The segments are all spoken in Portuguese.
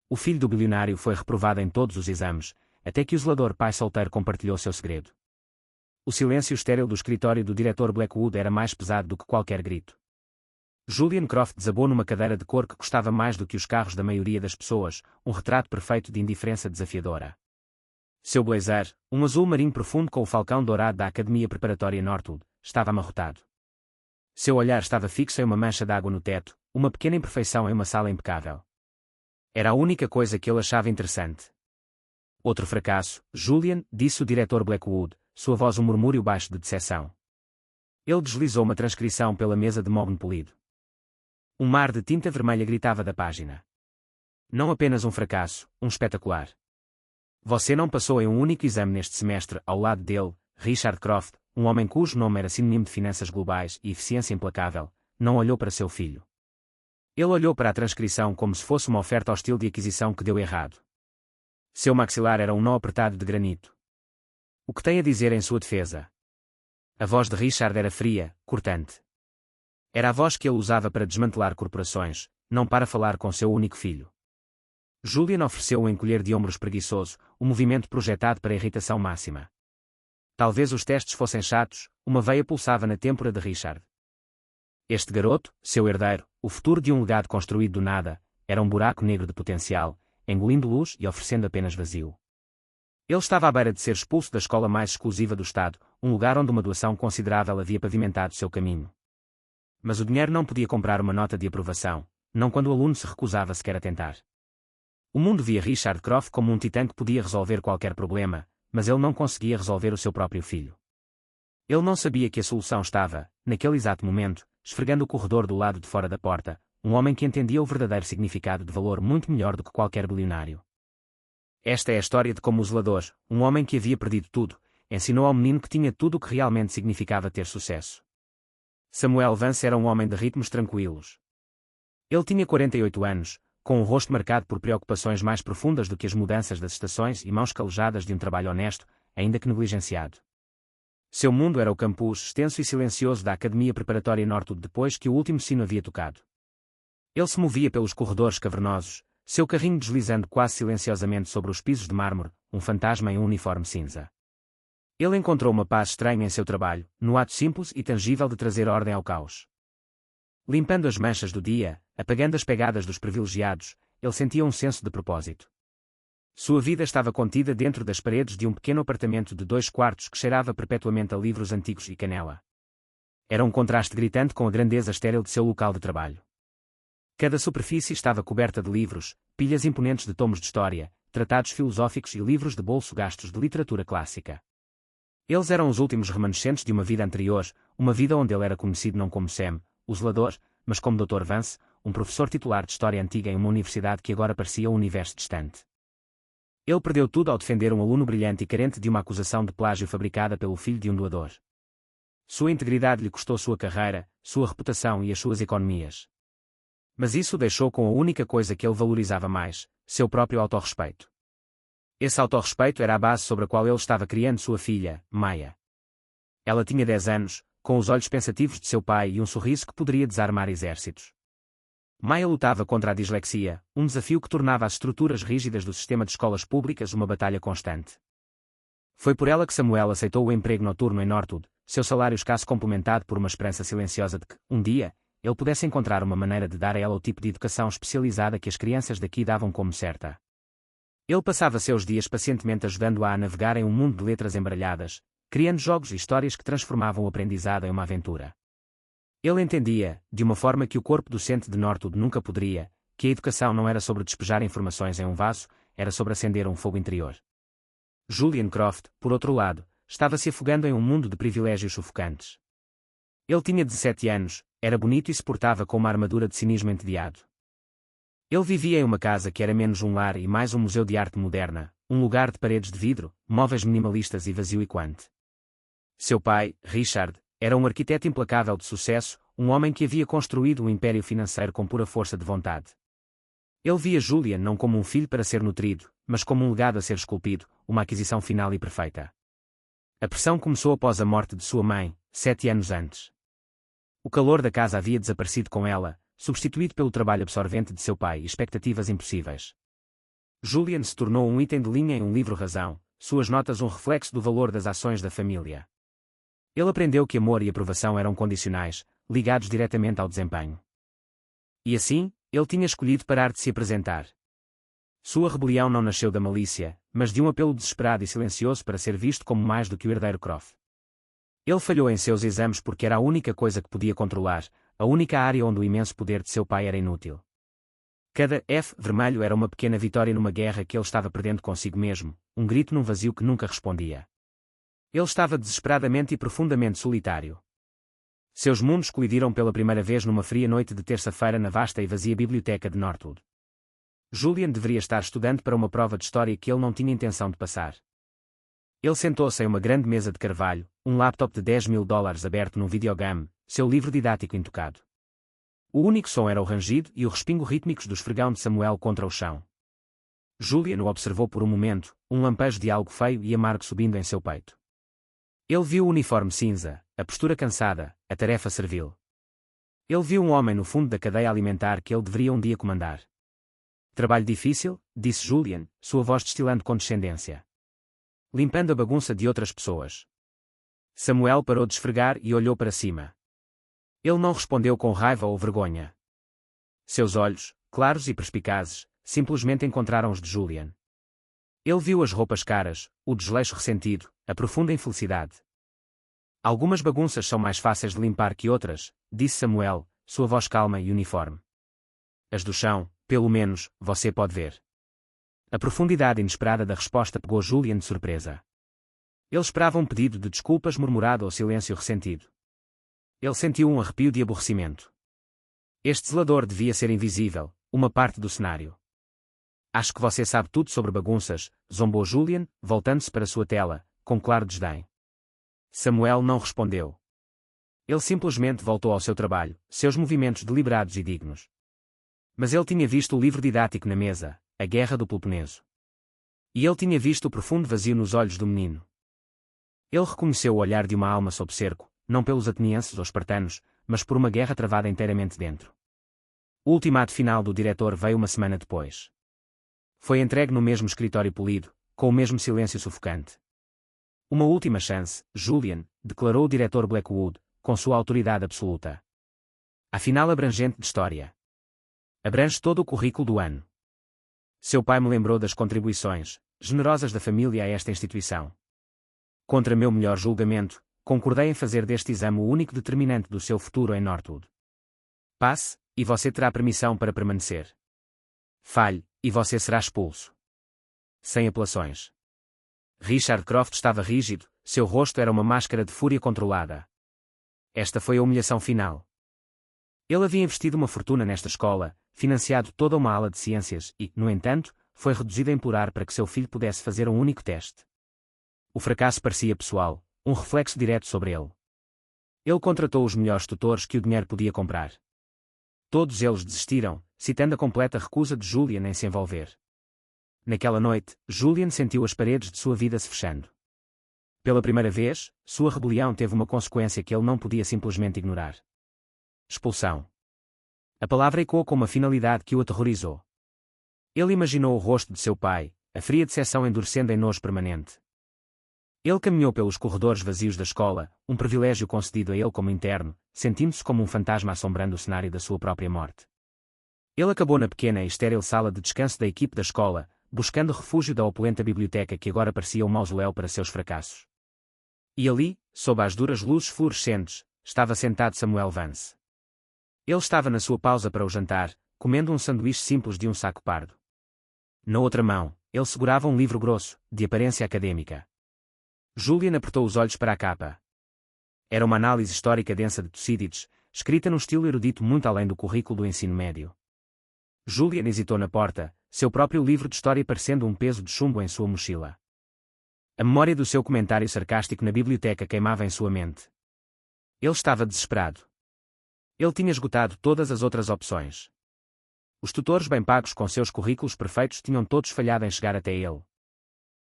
o filho do bilionário foi reprovado em todos os exames, até que o zelador pai solteiro compartilhou seu segredo. O silêncio estéril do escritório do diretor Blackwood era mais pesado do que qualquer grito. Julian Croft desabou numa cadeira de cor que custava mais do que os carros da maioria das pessoas, um retrato perfeito de indiferença desafiadora. Seu blazer, um azul marinho profundo com o falcão dourado da Academia Preparatória Northwood, estava amarrotado. Seu olhar estava fixo em uma mancha de água no teto, uma pequena imperfeição em uma sala impecável. Era a única coisa que ele achava interessante. Outro fracasso, Julian, disse o diretor Blackwood, sua voz um murmúrio baixo de decepção. Ele deslizou uma transcrição pela mesa de mogno polido. Um mar de tinta vermelha gritava da página. Não apenas um fracasso, um espetacular. Você não passou em um único exame neste semestre. Ao lado dele, Richard Croft, um homem cujo nome era sinônimo de finanças globais e eficiência implacável, não olhou para seu filho. Ele olhou para a transcrição como se fosse uma oferta hostil de aquisição que deu errado. Seu maxilar era um nó apertado de granito. O que tem a dizer em sua defesa? A voz de Richard era fria, cortante. Era a voz que ele usava para desmantelar corporações, não para falar com seu único filho. Julian ofereceu um encolher de ombros preguiçoso, um movimento projetado para irritação máxima. Talvez os testes fossem chatos, uma veia pulsava na têmpora de Richard. Este garoto, seu herdeiro, o futuro de um legado construído do nada, era um buraco negro de potencial, engolindo luz e oferecendo apenas vazio. Ele estava à beira de ser expulso da escola mais exclusiva do estado, um lugar onde uma doação considerável havia pavimentado seu caminho. Mas o dinheiro não podia comprar uma nota de aprovação, não quando o aluno se recusava sequer a tentar. O mundo via Richard Croft como um titã que podia resolver qualquer problema, mas ele não conseguia resolver o seu próprio filho. Ele não sabia que a solução estava, naquele exato momento, esfregando o corredor do lado de fora da porta, um homem que entendia o verdadeiro significado de valor muito melhor do que qualquer bilionário. Esta é a história de como o zelador, um homem que havia perdido tudo, ensinou ao menino que tinha tudo o que realmente significava ter sucesso. Samuel Vance era um homem de ritmos tranquilos. Ele tinha 48 anos, com um rosto marcado por preocupações mais profundas do que as mudanças das estações e mãos calejadas de um trabalho honesto, ainda que negligenciado. Seu mundo era o campus extenso e silencioso da Academia Preparatória Northwood depois que o último sino havia tocado. Ele se movia pelos corredores cavernosos, seu carrinho deslizando quase silenciosamente sobre os pisos de mármore, um fantasma em um uniforme cinza. Ele encontrou uma paz estranha em seu trabalho, no ato simples e tangível de trazer ordem ao caos. Limpando as manchas do dia, apagando as pegadas dos privilegiados, ele sentia um senso de propósito. Sua vida estava contida dentro das paredes de um pequeno apartamento de 2 quartos que cheirava perpetuamente a livros antigos e canela. Era um contraste gritante com a grandeza estéril de seu local de trabalho. Cada superfície estava coberta de livros, pilhas imponentes de tomos de história, tratados filosóficos e livros de bolso gastos de literatura clássica. Eles eram os últimos remanescentes de uma vida anterior, uma vida onde ele era conhecido não como Sam, o zelador, mas como Dr. Vance, um professor titular de história antiga em uma universidade que agora parecia um universo distante. Ele perdeu tudo ao defender um aluno brilhante e carente de uma acusação de plágio fabricada pelo filho de um doador. Sua integridade lhe custou sua carreira, sua reputação e as suas economias. Mas isso o deixou com a única coisa que ele valorizava mais, seu próprio autorrespeito. Esse autorrespeito era a base sobre a qual ele estava criando sua filha, Maya. Ela tinha 10 anos, com os olhos pensativos de seu pai e um sorriso que poderia desarmar exércitos. Maya lutava contra a dislexia, um desafio que tornava as estruturas rígidas do sistema de escolas públicas uma batalha constante. Foi por ela que Samuel aceitou o emprego noturno em Northwood, seu salário escasso complementado por uma esperança silenciosa de que, um dia, ele pudesse encontrar uma maneira de dar a ela o tipo de educação especializada que as crianças daqui davam como certa. Ele passava seus dias pacientemente ajudando-a a navegar em um mundo de letras embaralhadas, criando jogos e histórias que transformavam o aprendizado em uma aventura. Ele entendia, de uma forma que o corpo docente de Northwood nunca poderia, que a educação não era sobre despejar informações em um vaso, era sobre acender um fogo interior. Julian Croft, por outro lado, estava se afogando em um mundo de privilégios sufocantes. Ele tinha 17 anos, era bonito e se portava com uma armadura de cinismo entediado. Ele vivia em uma casa que era menos um lar e mais um museu de arte moderna, um lugar de paredes de vidro, móveis minimalistas e vazio e quante. Seu pai, Richard, era um arquiteto implacável de sucesso, um homem que havia construído um império financeiro com pura força de vontade. Ele via Julian não como um filho para ser nutrido, mas como um legado a ser esculpido, uma aquisição final e perfeita. A pressão começou após a morte de sua mãe, 7 anos antes. O calor da casa havia desaparecido com ela, substituído pelo trabalho absorvente de seu pai e expectativas impossíveis. Julian se tornou um item de linha em um livro-razão, suas notas um reflexo do valor das ações da família. Ele aprendeu que amor e aprovação eram condicionais, ligados diretamente ao desempenho. E assim, ele tinha escolhido parar de se apresentar. Sua rebelião não nasceu da malícia, mas de um apelo desesperado e silencioso para ser visto como mais do que o herdeiro Croft. Ele falhou em seus exames porque era a única coisa que podia controlar, a única área onde o imenso poder de seu pai era inútil. Cada F vermelho era uma pequena vitória numa guerra que ele estava perdendo consigo mesmo, um grito num vazio que nunca respondia. Ele estava desesperadamente e profundamente solitário. Seus mundos colidiram pela primeira vez numa fria noite de terça-feira na vasta e vazia biblioteca de Northwood. Julian deveria estar estudando para uma prova de história que ele não tinha intenção de passar. Ele sentou-se em uma grande mesa de carvalho, um laptop de $10.000 aberto num videogame, seu livro didático intocado. O único som era o rangido e o respingo rítmicos do esfregão de Samuel contra o chão. Julian o observou por um momento, um lampejo de algo feio e amargo subindo em seu peito. Ele viu o uniforme cinza, a postura cansada, a tarefa servil. Ele viu um homem no fundo da cadeia alimentar que ele deveria um dia comandar. Trabalho difícil, disse Julian, sua voz destilando condescendência. Limpando a bagunça de outras pessoas. Samuel parou de esfregar e olhou para cima. Ele não respondeu com raiva ou vergonha. Seus olhos, claros e perspicazes, simplesmente encontraram os de Julian. Ele viu as roupas caras, o desleixo ressentido, a profunda infelicidade. Algumas bagunças são mais fáceis de limpar que outras, disse Samuel, sua voz calma e uniforme. As do chão, pelo menos, você pode ver. A profundidade inesperada da resposta pegou Julian de surpresa. Ele esperava um pedido de desculpas murmurado ou silêncio ressentido. Ele sentiu um arrepio de aborrecimento. Este zelador devia ser invisível, uma parte do cenário. Acho que você sabe tudo sobre bagunças, zombou Julian, voltando-se para sua tela, com claro desdém. Samuel não respondeu. Ele simplesmente voltou ao seu trabalho, seus movimentos deliberados e dignos. Mas ele tinha visto o livro didático na mesa, A Guerra do Peloponeso. E ele tinha visto o profundo vazio nos olhos do menino. Ele reconheceu o olhar de uma alma sob cerco, não pelos atenienses ou espartanos, mas por uma guerra travada inteiramente dentro. O ultimato final do diretor veio uma semana depois. Foi entregue no mesmo escritório polido, com o mesmo silêncio sufocante. Uma última chance, Julian, declarou o diretor Blackwood, com sua autoridade absoluta. Afinal abrangente de história. Abrange todo o currículo do ano. Seu pai me lembrou das contribuições, generosas da família a esta instituição. Contra meu melhor julgamento, concordei em fazer deste exame o único determinante do seu futuro em Northwood. Passe, e você terá permissão para permanecer. Falhe, e você será expulso. Sem apelações. Richard Croft estava rígido, seu rosto era uma máscara de fúria controlada. Esta foi a humilhação final. Ele havia investido uma fortuna nesta escola, financiado toda uma ala de ciências e, no entanto, foi reduzido a implorar para que seu filho pudesse fazer um único teste. O fracasso parecia pessoal, um reflexo direto sobre ele. Ele contratou os melhores tutores que o dinheiro podia comprar. Todos eles desistiram, citando a completa recusa de Julian em se envolver. Naquela noite, Julian sentiu as paredes de sua vida se fechando. Pela primeira vez, sua rebelião teve uma consequência que ele não podia simplesmente ignorar. Expulsão. A palavra ecoou com uma finalidade que o aterrorizou. Ele imaginou o rosto de seu pai, a fria decepção endurecendo em nojo permanente. Ele caminhou pelos corredores vazios da escola, um privilégio concedido a ele como interno, sentindo-se como um fantasma assombrando o cenário da sua própria morte. Ele acabou na pequena e estéril sala de descanso da equipe da escola, buscando refúgio da opulenta biblioteca que agora parecia um mausoléu para seus fracassos. E ali, sob as duras luzes fluorescentes, estava sentado Samuel Vance. Ele estava na sua pausa para o jantar, comendo um sanduíche simples de um saco pardo. Na outra mão, ele segurava um livro grosso, de aparência acadêmica. Julian apertou os olhos para a capa. Era uma análise histórica densa de Tucídides, escrita num estilo erudito muito além do currículo do ensino médio. Julian hesitou na porta, seu próprio livro de história parecendo um peso de chumbo em sua mochila. A memória do seu comentário sarcástico na biblioteca queimava em sua mente. Ele estava desesperado. Ele tinha esgotado todas as outras opções. Os tutores bem pagos com seus currículos perfeitos tinham todos falhado em chegar até ele.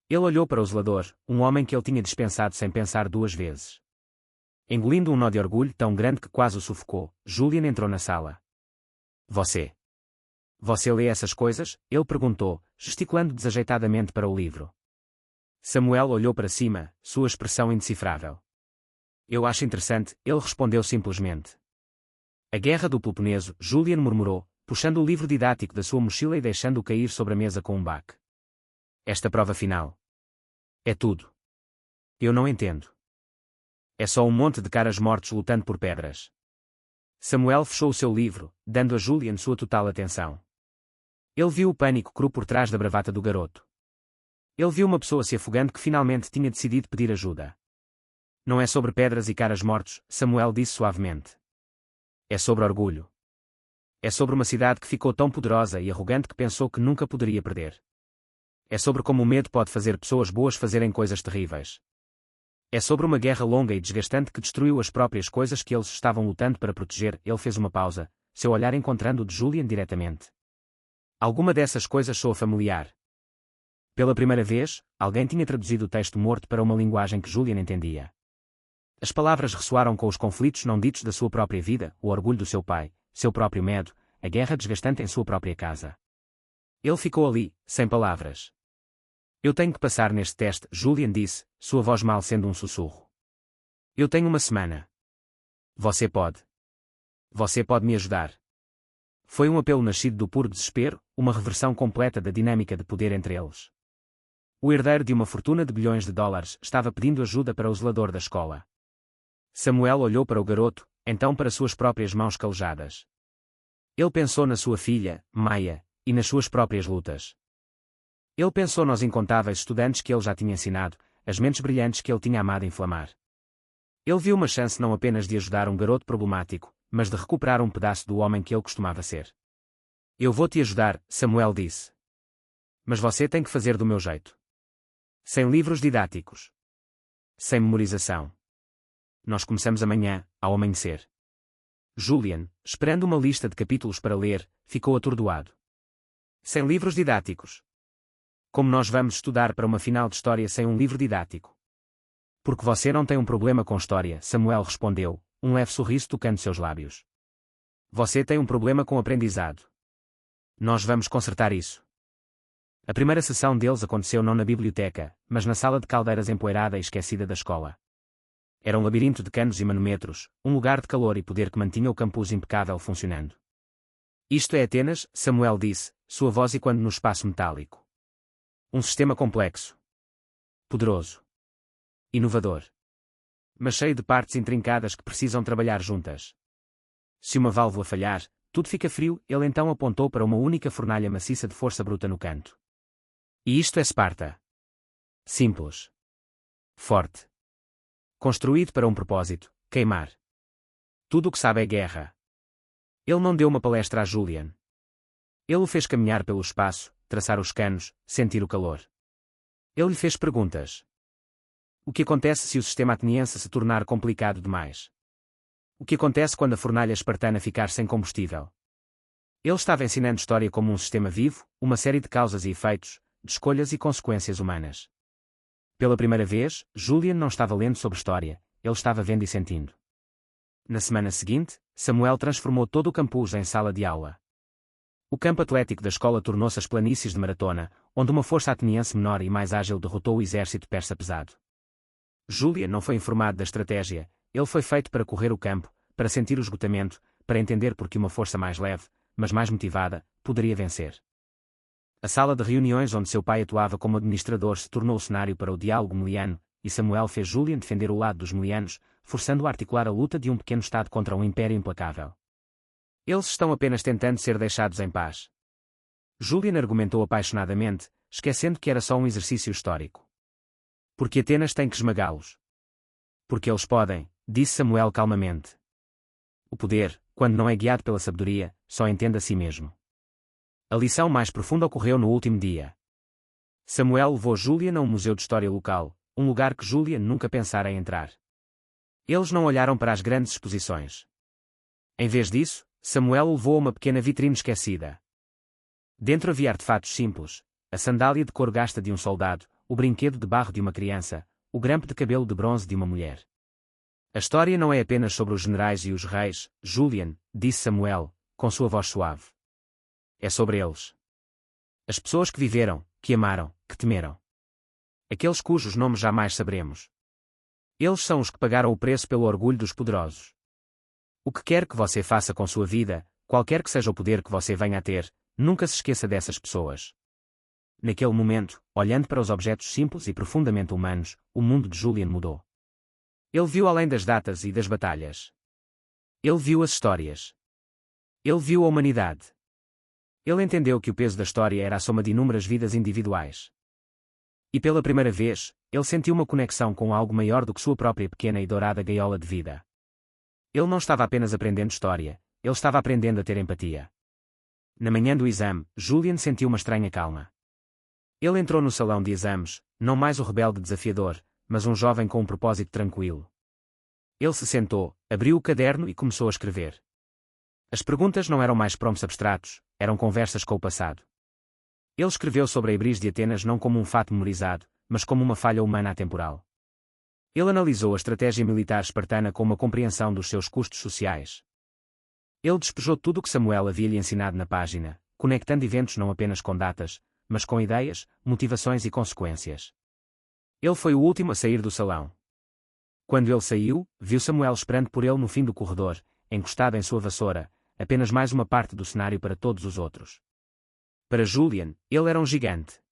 Ele olhou para o zelador, um homem que ele tinha dispensado sem pensar duas vezes. Engolindo um nó de orgulho tão grande que quase o sufocou, Julian entrou na sala. Você. Você lê essas coisas? Ele perguntou, gesticulando desajeitadamente para o livro. Samuel olhou para cima, sua expressão indecifrável. Eu acho interessante, ele respondeu simplesmente. A Guerra do Peloponeso, Julian murmurou, puxando o livro didático da sua mochila e deixando-o cair sobre a mesa com um baque. Esta prova final. É tudo. Eu não entendo. É só um monte de caras mortos lutando por pedras. Samuel fechou o seu livro, dando a Julian sua total atenção. Ele viu o pânico cru por trás da bravata do garoto. Ele viu uma pessoa se afogando que finalmente tinha decidido pedir ajuda. Não é sobre pedras e caras mortos, Samuel disse suavemente. É sobre orgulho. É sobre uma cidade que ficou tão poderosa e arrogante que pensou que nunca poderia perder. É sobre como o medo pode fazer pessoas boas fazerem coisas terríveis. É sobre uma guerra longa e desgastante que destruiu as próprias coisas que eles estavam lutando para proteger. Ele fez uma pausa, seu olhar encontrando o de Julian diretamente. Alguma dessas coisas soa familiar. Pela primeira vez, alguém tinha traduzido o texto morto para uma linguagem que Julian entendia. As palavras ressoaram com os conflitos não ditos da sua própria vida, o orgulho do seu pai, seu próprio medo, a guerra desgastante em sua própria casa. Ele ficou ali, sem palavras. Eu tenho que passar neste teste, Julian disse, sua voz mal sendo um sussurro. Eu tenho uma semana. Você pode. Você pode me ajudar. Foi um apelo nascido do puro desespero, uma reversão completa da dinâmica de poder entre eles. O herdeiro de uma fortuna de bilhões de dólares estava pedindo ajuda para o zelador da escola. Samuel olhou para o garoto, então para suas próprias mãos calejadas. Ele pensou na sua filha, Maya, e nas suas próprias lutas. Ele pensou nos incontáveis estudantes que ele já tinha ensinado, as mentes brilhantes que ele tinha amado inflamar. Ele viu uma chance não apenas de ajudar um garoto problemático, mas de recuperar um pedaço do homem que ele costumava ser. Eu vou te ajudar, Samuel disse. Mas você tem que fazer do meu jeito. Sem livros didáticos. Sem memorização. Nós começamos amanhã, ao amanhecer. Julian, esperando uma lista de capítulos para ler, ficou atordoado. Sem livros didáticos. Como nós vamos estudar para uma final de história sem um livro didático? Porque você não tem um problema com história, Samuel respondeu, um leve sorriso tocando seus lábios. Você tem um problema com aprendizado. Nós vamos consertar isso. A primeira sessão deles aconteceu não na biblioteca, mas na sala de caldeiras empoeirada e esquecida da escola. Era um labirinto de canos e manômetros, um lugar de calor e poder que mantinha o campus impecável funcionando. Isto é Atenas, Samuel disse, sua voz ecoando no espaço metálico. Um sistema complexo. Poderoso. Inovador. Mas cheio de partes intrincadas que precisam trabalhar juntas. Se uma válvula falhar, tudo fica frio. Ele então apontou para uma única fornalha maciça de força bruta no canto. E isto é Esparta. Simples. Forte. Construído para um propósito, queimar. Tudo o que sabe é guerra. Ele não deu uma palestra a Julian. Ele o fez caminhar pelo espaço, traçar os canos, sentir o calor. Ele lhe fez perguntas. O que acontece se o sistema ateniense se tornar complicado demais? O que acontece quando a fornalha espartana ficar sem combustível? Ele estava ensinando história como um sistema vivo, uma série de causas e efeitos, de escolhas e consequências humanas. Pela primeira vez, Julian não estava lendo sobre história, ele estava vendo e sentindo. Na semana seguinte, Samuel transformou todo o campus em sala de aula. O campo atlético da escola tornou-se as planícies de maratona, onde uma força ateniense menor e mais ágil derrotou o exército persa pesado. Julian não foi informado da estratégia, ele foi feito para correr o campo, para sentir o esgotamento, para entender por que uma força mais leve, mas mais motivada, poderia vencer. A sala de reuniões onde seu pai atuava como administrador se tornou o cenário para o diálogo meliano, e Samuel fez Julian defender o lado dos melianos, forçando-o a articular a luta de um pequeno estado contra um império implacável. Eles estão apenas tentando ser deixados em paz. Julian argumentou apaixonadamente, esquecendo que era só um exercício histórico. Porque Atenas tem que esmagá-los. Porque eles podem, disse Samuel calmamente. O poder, quando não é guiado pela sabedoria, só entende a si mesmo. A lição mais profunda ocorreu no último dia. Samuel levou Julian a um museu de história local, um lugar que Julian nunca pensara em entrar. Eles não olharam para as grandes exposições. Em vez disso, Samuel o levou a uma pequena vitrine esquecida. Dentro havia artefatos simples, a sandália de couro gasta de um soldado, o brinquedo de barro de uma criança, o grampo de cabelo de bronze de uma mulher. A história não é apenas sobre os generais e os reis, Julian, disse Samuel, com sua voz suave. É sobre eles. As pessoas que viveram, que amaram, que temeram. Aqueles cujos nomes jamais saberemos. Eles são os que pagaram o preço pelo orgulho dos poderosos. O que quer que você faça com sua vida, qualquer que seja o poder que você venha a ter, nunca se esqueça dessas pessoas. Naquele momento, olhando para os objetos simples e profundamente humanos, o mundo de Julian mudou. Ele viu além das datas e das batalhas. Ele viu as histórias. Ele viu a humanidade. Ele entendeu que o peso da história era a soma de inúmeras vidas individuais. E pela primeira vez, ele sentiu uma conexão com algo maior do que sua própria pequena e dourada gaiola de vida. Ele não estava apenas aprendendo história, ele estava aprendendo a ter empatia. Na manhã do exame, Julian sentiu uma estranha calma. Ele entrou no salão de exames, não mais o rebelde desafiador, mas um jovem com um propósito tranquilo. Ele se sentou, abriu o caderno e começou a escrever. As perguntas não eram mais prompts abstratos, eram conversas com o passado. Ele escreveu sobre a Ibris de Atenas não como um fato memorizado, mas como uma falha humana atemporal. Ele analisou a estratégia militar espartana com uma compreensão dos seus custos sociais. Ele despejou tudo o que Samuel havia lhe ensinado na página, conectando eventos não apenas com datas, mas com ideias, motivações e consequências. Ele foi o último a sair do salão. Quando ele saiu, viu Samuel esperando por ele no fim do corredor, encostado em sua vassoura, apenas mais uma parte do cenário para todos os outros. Para Julian, ele era um gigante.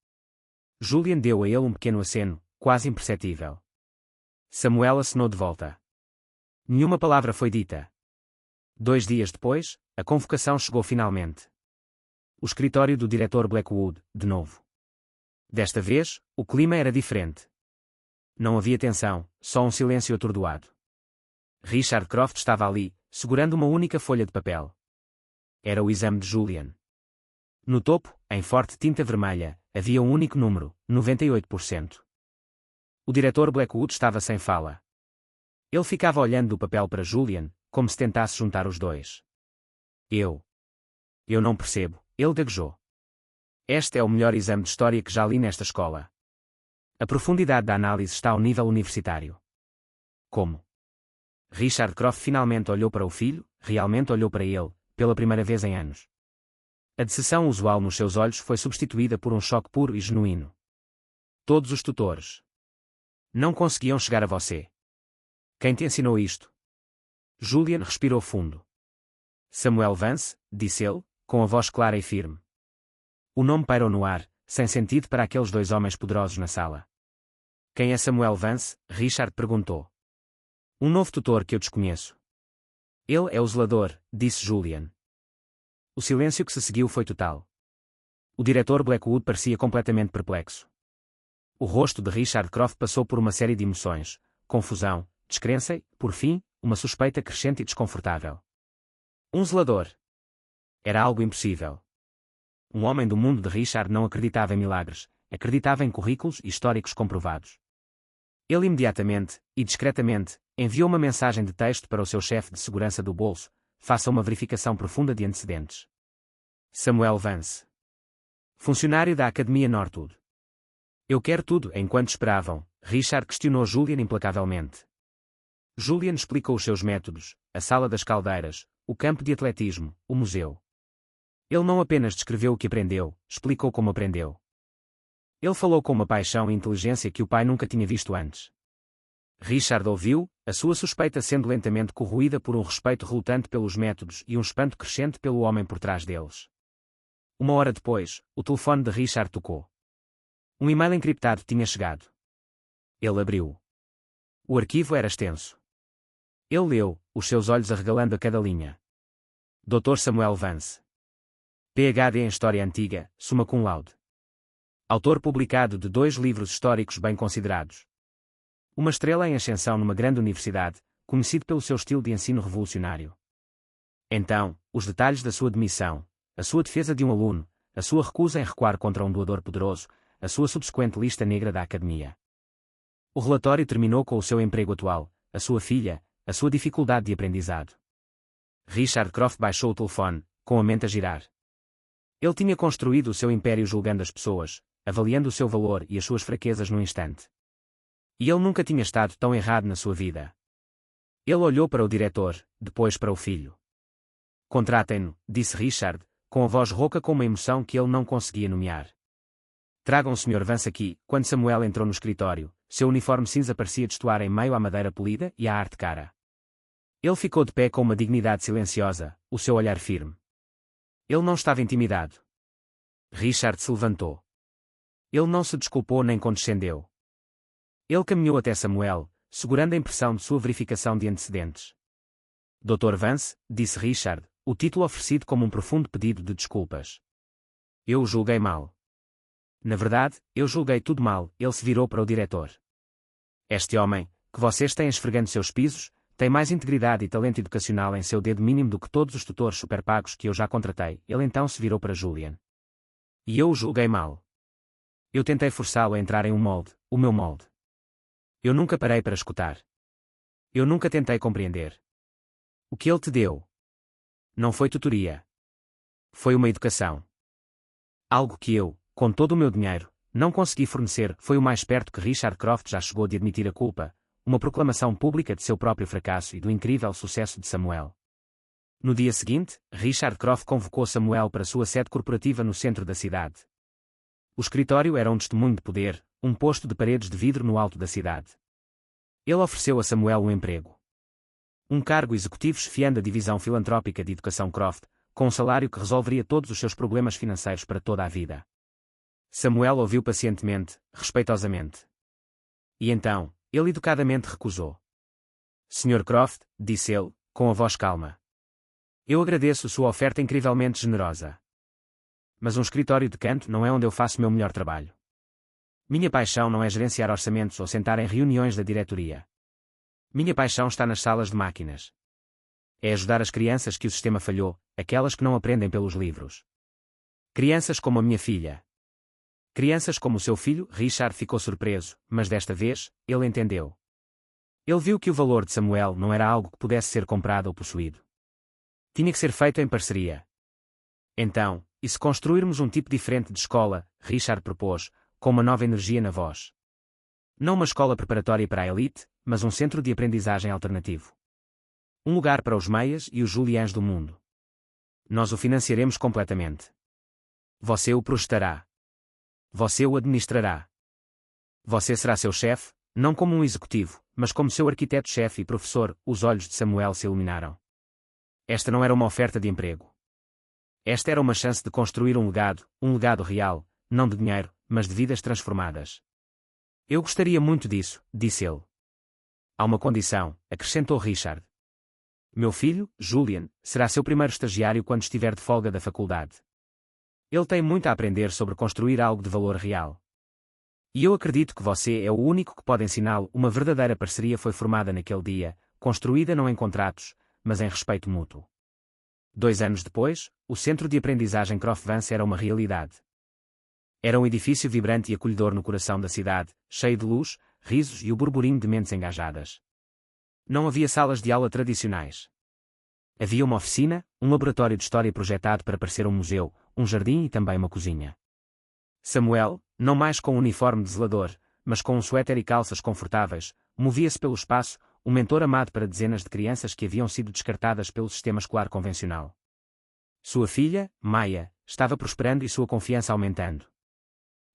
Julian deu a ele um pequeno aceno, quase imperceptível. Samuel acenou de volta. Nenhuma palavra foi dita. 2 dias depois, a convocação chegou finalmente. O escritório do diretor Blackwood, de novo. Desta vez, o clima era diferente. Não havia tensão, só um silêncio atordoado. Richard Croft estava ali, segurando uma única folha de papel. Era o exame de Julian. No topo, em forte tinta vermelha, havia um único número, 98%. O diretor Blackwood estava sem fala. Ele ficava olhando do papel para Julian, como se tentasse juntar os dois. Eu não percebo, ele gaguejou. Este é o melhor exame de história que já li nesta escola. A profundidade da análise está ao nível universitário. Como? Richard Croft finalmente olhou para o filho, realmente olhou para ele, pela primeira vez em anos. A decepção usual nos seus olhos foi substituída por um choque puro e genuíno. Todos os tutores não conseguiam chegar a você. Quem te ensinou isto? Julian respirou fundo. Samuel Vance, disse ele, com a voz clara e firme. O nome pairou no ar, sem sentido para aqueles 2 homens poderosos na sala. Quem é Samuel Vance? Richard perguntou. Um novo tutor que eu desconheço. Ele é o zelador, disse Julian. O silêncio que se seguiu foi total. O diretor Blackwood parecia completamente perplexo. O rosto de Richard Croft passou por uma série de emoções, confusão, descrença e, por fim, uma suspeita crescente e desconfortável. Um zelador. Era algo impossível. Um homem do mundo de Richard não acreditava em milagres, acreditava em currículos e históricos comprovados. Ele imediatamente, e discretamente, enviou uma mensagem de texto para o seu chefe de segurança do bolso: faça uma verificação profunda de antecedentes. Samuel Vance. Funcionário da Academia Northwood. Eu quero tudo. Enquanto esperavam, Richard questionou Julian implacavelmente. Julian explicou os seus métodos, a sala das caldeiras, o campo de atletismo, o museu. Ele não apenas descreveu o que aprendeu, explicou como aprendeu. Ele falou com uma paixão e inteligência que o pai nunca tinha visto antes. Richard ouviu, a sua suspeita sendo lentamente corroída por um respeito relutante pelos métodos e um espanto crescente pelo homem por trás deles. 1 hora depois, o telefone de Richard tocou. Um e-mail encriptado tinha chegado. Ele abriu. O arquivo era extenso. Ele leu, os seus olhos arregalando a cada linha. Dr. Samuel Vance. Ph.D. em História Antiga, summa cum laude. Autor publicado de 2 livros históricos bem considerados. Uma estrela em ascensão numa grande universidade, conhecido pelo seu estilo de ensino revolucionário. Então, os detalhes da sua demissão, a sua defesa de um aluno, a sua recusa em recuar contra um doador poderoso, a sua subsequente lista negra da academia. O relatório terminou com o seu emprego atual, a sua filha, a sua dificuldade de aprendizado. Richard Croft baixou o telefone, com a mente a girar. Ele tinha construído o seu império julgando as pessoas, avaliando o seu valor e as suas fraquezas num instante. E ele nunca tinha estado tão errado na sua vida. Ele olhou para o diretor, depois para o filho. Contratem-no, disse Richard, com a voz rouca com uma emoção que ele não conseguia nomear. Tragam o Sr. Vance aqui. Quando Samuel entrou no escritório, seu uniforme cinza parecia destoar em meio à madeira polida e à arte cara. Ele ficou de pé com uma dignidade silenciosa, o seu olhar firme. Ele não estava intimidado. Richard se levantou. Ele não se desculpou nem condescendeu. Ele caminhou até Samuel, segurando a impressão de sua verificação de antecedentes. Dr. Vance, disse Richard, o título oferecido como um profundo pedido de desculpas. Eu o julguei mal. Na verdade, eu julguei tudo mal. Ele se virou para o diretor. Este homem, que vocês têm esfregando seus pisos, tem mais integridade e talento educacional em seu dedo mínimo do que todos os tutores superpagos que eu já contratei. Ele então se virou para Julian. E eu o julguei mal. Eu tentei forçá-lo a entrar em um molde, o meu molde. Eu nunca parei para escutar. Eu nunca tentei compreender. O que ele te deu não foi tutoria. Foi uma educação. Algo que eu, com todo o meu dinheiro, não consegui fornecer. Foi o mais perto que Richard Croft já chegou de admitir a culpa, uma proclamação pública de seu próprio fracasso e do incrível sucesso de Samuel. No dia seguinte, Richard Croft convocou Samuel para sua sede corporativa no centro da cidade. O escritório era um testemunho de poder, um posto de paredes de vidro no alto da cidade. Ele ofereceu a Samuel um emprego. Um cargo executivo chefiando a divisão filantrópica de educação Croft, com um salário que resolveria todos os seus problemas financeiros para toda a vida. Samuel ouviu pacientemente, respeitosamente. E então, ele educadamente recusou. Sr. Croft, disse ele, com a voz calma. Eu agradeço sua oferta incrivelmente generosa. Mas um escritório de canto não é onde eu faço meu melhor trabalho. Minha paixão não é gerenciar orçamentos ou sentar em reuniões da diretoria. Minha paixão está nas salas de máquinas. É ajudar as crianças que o sistema falhou, aquelas que não aprendem pelos livros. Crianças como a minha filha. Crianças como o seu filho. Richard ficou surpreso, mas desta vez, ele entendeu. Ele viu que o valor de Samuel não era algo que pudesse ser comprado ou possuído. Tinha que ser feito em parceria. Então, e se construirmos um tipo diferente de escola, Richard propôs, com uma nova energia na voz. Não uma escola preparatória para a elite, mas um centro de aprendizagem alternativo. Um lugar para os meias e os Julians do mundo. Nós o financiaremos completamente. Você o projetará. Você o administrará. Você será seu chefe, não como um executivo, mas como seu arquiteto-chefe e professor. Os olhos de Samuel se iluminaram. Esta não era uma oferta de emprego. Esta era uma chance de construir um legado real, não de dinheiro, mas de vidas transformadas. Eu gostaria muito disso, disse ele. Há uma condição, acrescentou Richard. Meu filho, Julian, será seu primeiro estagiário quando estiver de folga da faculdade. Ele tem muito a aprender sobre construir algo de valor real. E eu acredito que você é o único que pode ensiná-lo. Uma verdadeira parceria foi formada naquele dia, construída não em contratos, mas em respeito mútuo. 2 anos depois, o centro de aprendizagem Croft Vance era uma realidade. Era um edifício vibrante e acolhedor no coração da cidade, cheio de luz, risos e o burburinho de mentes engajadas. Não havia salas de aula tradicionais. Havia uma oficina, um laboratório de história projetado para parecer um museu, um jardim e também uma cozinha. Samuel, não mais com um uniforme de zelador, mas com um suéter e calças confortáveis, movia-se pelo espaço, um mentor amado para dezenas de crianças que haviam sido descartadas pelo sistema escolar convencional. Sua filha, Maya, estava prosperando e sua confiança aumentando.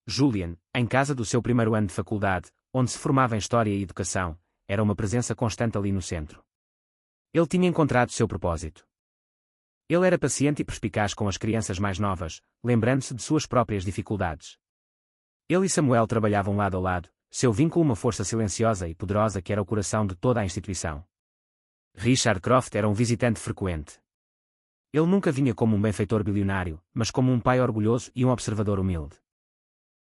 Julian, em casa do seu primeiro ano de faculdade, onde se formava em História e Educação, era uma presença constante ali no centro. Ele tinha encontrado seu propósito. Ele era paciente e perspicaz com as crianças mais novas, lembrando-se de suas próprias dificuldades. Ele e Samuel trabalhavam lado a lado, seu vínculo uma força silenciosa e poderosa que era o coração de toda a instituição. Richard Croft era um visitante frequente. Ele nunca vinha como um benfeitor bilionário, mas como um pai orgulhoso e um observador humilde.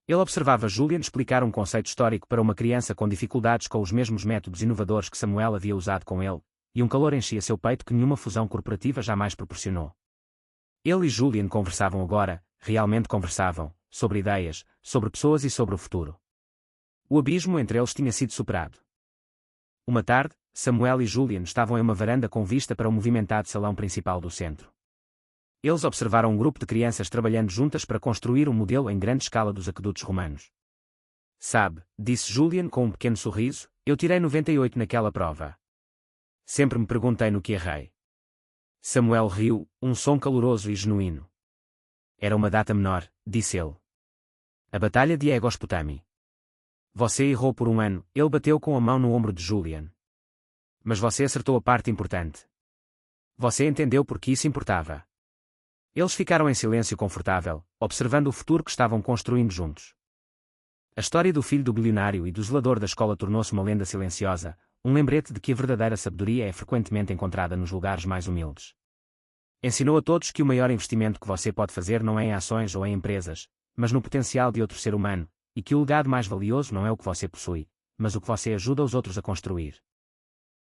Ele observava Julian explicar um conceito histórico para uma criança com dificuldades com os mesmos métodos inovadores que Samuel havia usado com ele, e um calor enchia seu peito que nenhuma fusão corporativa jamais proporcionou. Ele e Julian conversavam agora, realmente conversavam, sobre ideias, sobre pessoas e sobre o futuro. O abismo entre eles tinha sido superado. Uma tarde, Samuel e Julian estavam em uma varanda com vista para o movimentado salão principal do centro. Eles observaram um grupo de crianças trabalhando juntas para construir um modelo em grande escala dos aquedutos romanos. Sabe, disse Julian com um pequeno sorriso, eu tirei 98 naquela prova. Sempre me perguntei no que errei. Samuel riu, um som caloroso e genuíno. Era uma data menor, disse ele. A Batalha de Egospotami. Você errou por um ano, ele bateu com a mão no ombro de Julian. Mas você acertou a parte importante. Você entendeu porque isso importava. Eles ficaram em silêncio confortável, observando o futuro que estavam construindo juntos. A história do filho do bilionário e do zelador da escola tornou-se uma lenda silenciosa, um lembrete de que a verdadeira sabedoria é frequentemente encontrada nos lugares mais humildes. Ensinou a todos que o maior investimento que você pode fazer não é em ações ou em empresas, mas no potencial de outro ser humano, e que o legado mais valioso não é o que você possui, mas o que você ajuda os outros a construir.